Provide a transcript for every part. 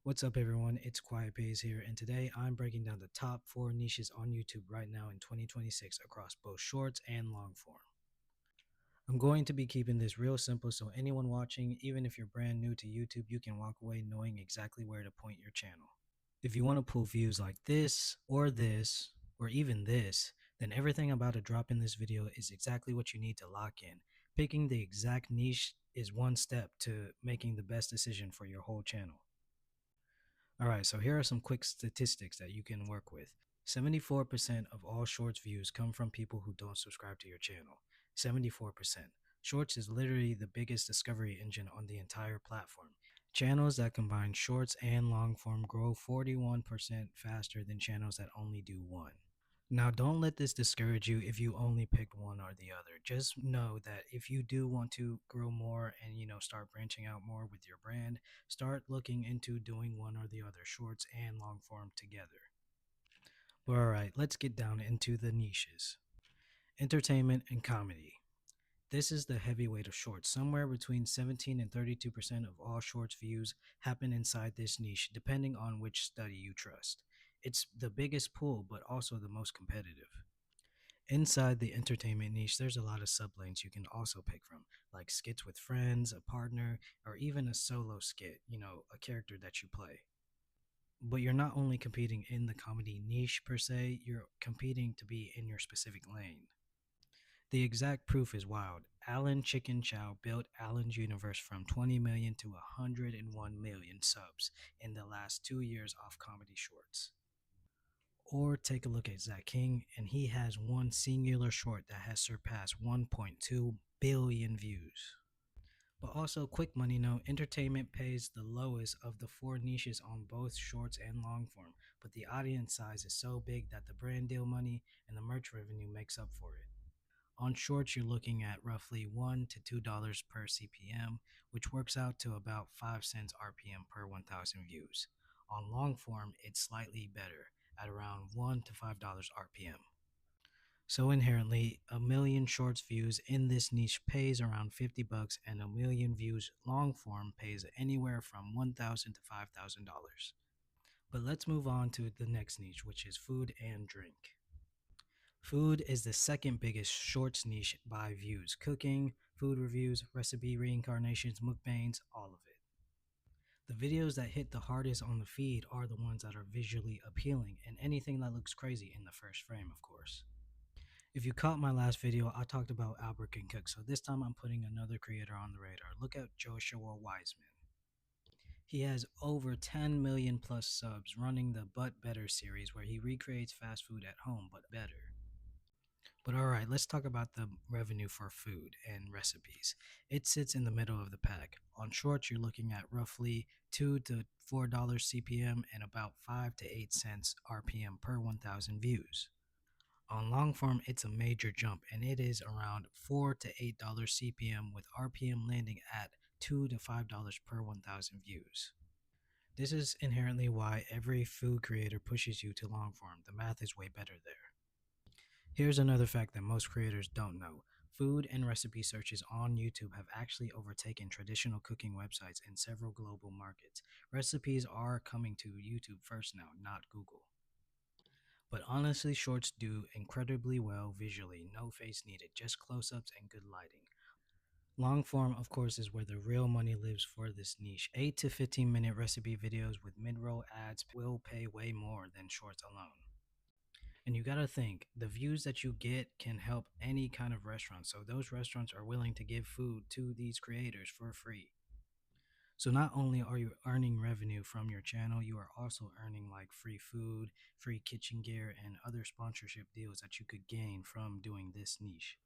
What's up, everyone? It's Quiet Pays here, and today I'm breaking down the top 4 niches on YouTube right now in 2026 across both shorts and long form. I'm going to be keeping this real simple so anyone watching, even if you're brand new to YouTube, you can walk away knowing exactly where to point your channel. If you want to pull views like this, or even this, then everything about to drop in this video is exactly what you need to lock in. Picking the exact niche is one step to making the best decision for your whole channel. All right, so here are some quick statistics that you can work with. 74% of all shorts views come from people who don't subscribe to your channel. 74%. Shorts is literally the biggest discovery engine on the entire platform. Channels that combine shorts and long form grow 41% faster than channels that only do one. Now, don't let this discourage you if you only picked one or the other. Just know that if you do want to grow more and start branching out more with your brand, start looking into doing one or the other, shorts and long form together. But all right, let's get down into the niches. Entertainment and comedy. This is the heavyweight of shorts. Somewhere between 17 and 32% of all shorts views happen inside this niche, depending on which study you trust. It's the biggest pool, but also the most competitive. Inside the entertainment niche, there's a lot of sublanes you can also pick from, like skits with friends, a partner, or even a solo skit, a character that you play. But you're not only competing in the comedy niche per se, you're competing to be in your specific lane. The exact proof is wild. Alan Chicken Chow built Alan's universe from 20 million to 101 million subs in the last 2 years off comedy shorts. Or take a look at Zach King, and he has one singular short that has surpassed 1.2 billion views. But also, quick money note, entertainment pays the lowest of the 4 niches on both shorts and long form, but the audience size is so big that the brand deal money and the merch revenue makes up for it. On shorts, you're looking at roughly $1 to $2 per CPM, which works out to about 5 cents RPM per 1,000 views. On long form, it's slightly better at around $1 to $5 RPM. So inherently, a million shorts views in this niche pays around $50, and a million views long form pays anywhere from $1,000 to $5,000. But let's move on to the next niche, which is food and drink. Food is the second biggest shorts niche by views. Cooking, food reviews, recipe reincarnations, mukbangs, all of it. The videos that hit the hardest on the feed are the ones that are visually appealing, and anything that looks crazy in the first frame, of course. If you caught my last video, I talked about Albert can cook, so this time I'm putting another creator on the radar. Look at Joshua Wiseman. He has over 10 million plus subs running the But Better series, where he recreates fast food at home but better. But all right, let's talk about the revenue for food and recipes. It sits in the middle of the pack. On shorts, you're looking at roughly $2 to $4 CPM and about 5 to 8 cents RPM per 1,000 views. On long form, it's a major jump, and it is around $4 to $8 CPM, with RPM landing at $2 to $5 per 1,000 views. This is inherently why every food creator pushes you to long form. The math is way better there. Here's another fact that most creators don't know. Food and recipe searches on YouTube have actually overtaken traditional cooking websites in several global markets. Recipes are coming to YouTube first now, not Google. But honestly, shorts do incredibly well visually, no face needed, just close ups and good lighting. Long form, of course, is where the real money lives for this niche. 8 to 15-minute recipe videos with mid roll ads will pay way more than shorts alone. And you gotta think, the views that you get can help any kind of restaurant. So those restaurants are willing to give food to these creators for free. So not only are you earning revenue from your channel, you are also earning like free food, free kitchen gear, and other sponsorship deals that you could gain from doing this niche.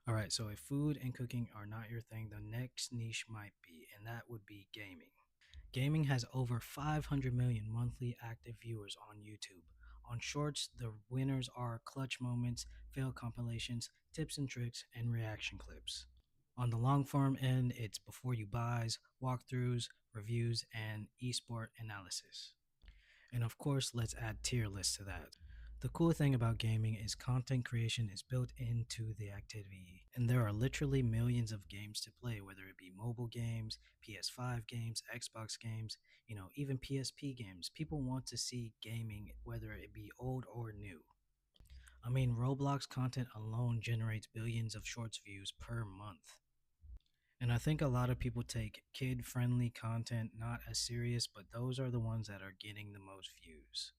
All right, so if food and cooking are not your thing, the next niche might be, and that would be gaming. Gaming has over 500 million monthly active viewers on YouTube. On shorts, the winners are clutch moments, fail compilations, tips and tricks, and reaction clips. On the long form end, it's before you buys, walkthroughs, reviews, and esport analysis. And of course, let's add tier lists to that. The cool thing about gaming is content creation is built into the activity, and there are literally millions of games to play, whether it be mobile games, PS5 games, Xbox games, even PSP games. People want to see gaming, whether it be old or new. I mean, Roblox content alone generates billions of shorts views per month. And I think a lot of people take kid friendly content not as serious, but those are the ones that are getting the most views.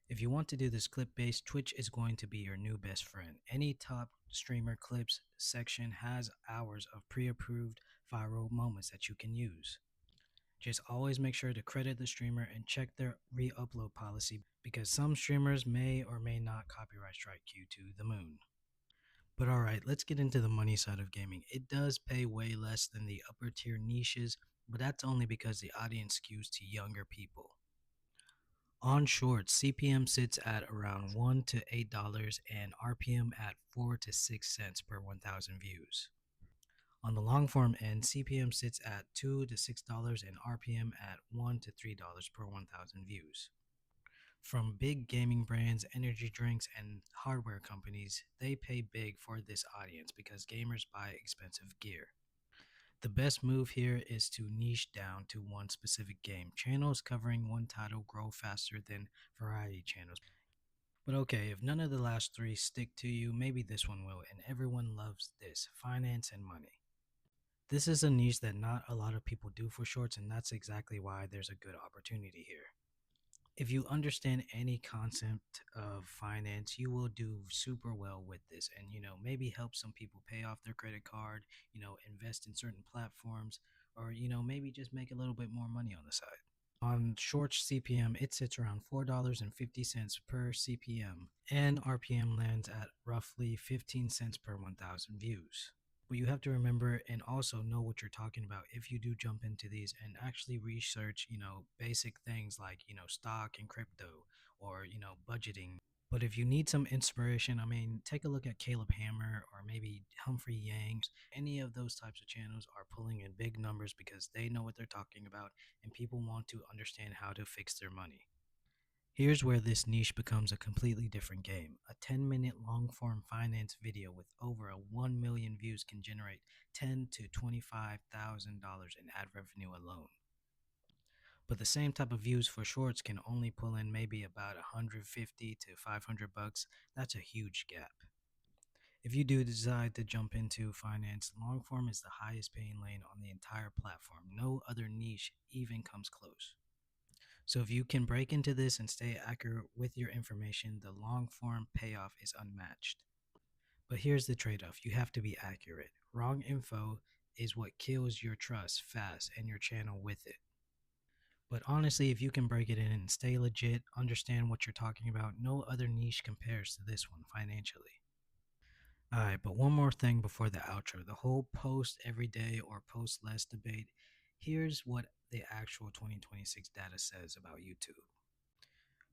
If you want to do this clip based, Twitch is going to be your new best friend. Any top streamer clips section has hours of pre approved viral moments that you can use. Just always make sure to credit the streamer and check their re upload policy because some streamers may or may not copyright strike you to the moon. But alright, let's get into the money side of gaming. It does pay way less than the upper tier niches, but that's only because the audience skews to younger people. On shorts, CPM sits at around $1 to $8 and RPM at 4 to 6 cents per 1,000 views. On the long form end, CPM sits at $2 to $6 and RPM at $1 to $3 per 1,000 views. From big gaming brands, energy drinks, and hardware companies, they pay big for this audience because gamers buy expensive gear. The best move here is to niche down to one specific game. Channels covering one title grow faster than variety channels. But okay, if none of the last three stick to you, maybe this one will, and everyone loves this: finance and money. This is a niche that not a lot of people do for shorts, and that's exactly why there's a good opportunity here. If you understand any concept of finance, you will do super well with this and maybe help some people pay off their credit card, invest in certain platforms, or maybe just make a little bit more money on the side. On short CPM, it sits around $4.50 per CPM, and RPM lands at roughly 15 cents per 1,000 views. But you have to remember and also know what you're talking about if you do jump into these and actually research, basic things like, stock and crypto or, budgeting. But if you need some inspiration, I mean, take a look at Caleb Hammer or maybe Humphrey Yang. Any of those types of channels are pulling in big numbers because they know what they're talking about and people want to understand how to fix their money. Here's where this niche becomes a completely different game. A 10-minute long form finance video with over a 1 million views can generate $10,000 to $25,000 in ad revenue alone. But the same type of views for shorts can only pull in maybe about 150 to 500 bucks. That's a huge gap. If you do decide to jump into finance, long form is the highest paying lane on the entire platform. No other niche even comes close. So if you can break into this and stay accurate with your information, the long form payoff is unmatched. But here's the trade off: you have to be accurate. Wrong info is what kills your trust fast and your channel with it. But honestly, if you can break it in and stay legit, understand what you're talking about, no other niche compares to this one financially. Alright, but one more thing before the outro. The whole post every day or post less debate. Here's what the actual 2026 data says about YouTube.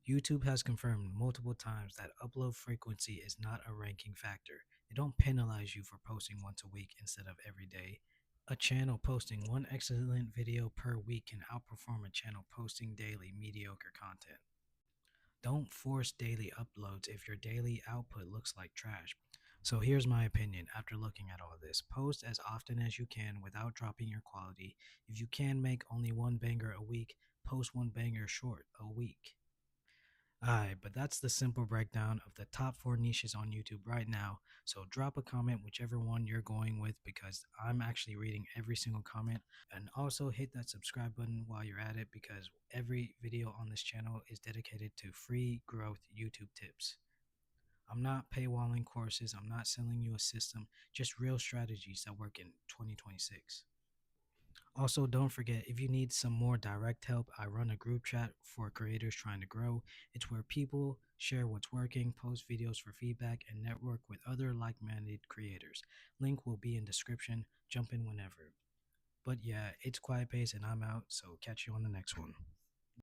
YouTube has confirmed multiple times that upload frequency is not a ranking factor. They don't penalize you for posting once a week instead of every day. A channel posting one excellent video per week can outperform a channel posting daily mediocre content. Don't force daily uploads if your daily output looks like trash. So here's my opinion after looking at all this: post as often as you can without dropping your quality. If you can make only one banger a week, post one banger short a week. Alright, but that's the simple breakdown of the top 4 niches on YouTube right now. So drop a comment, whichever one you're going with, because I'm actually reading every single comment. And also hit that subscribe button while you're at it because every video on this channel is dedicated to free growth YouTube tips. I'm not paywalling courses, I'm not selling you a system, just real strategies that work in 2026. Also, don't forget, if you need some more direct help, I run a group chat for creators trying to grow. It's where people share what's working, post videos for feedback, and network with other like-minded creators. Link will be in description. Jump in whenever. But yeah, it's Quiet Pace and I'm out, so catch you on the next one.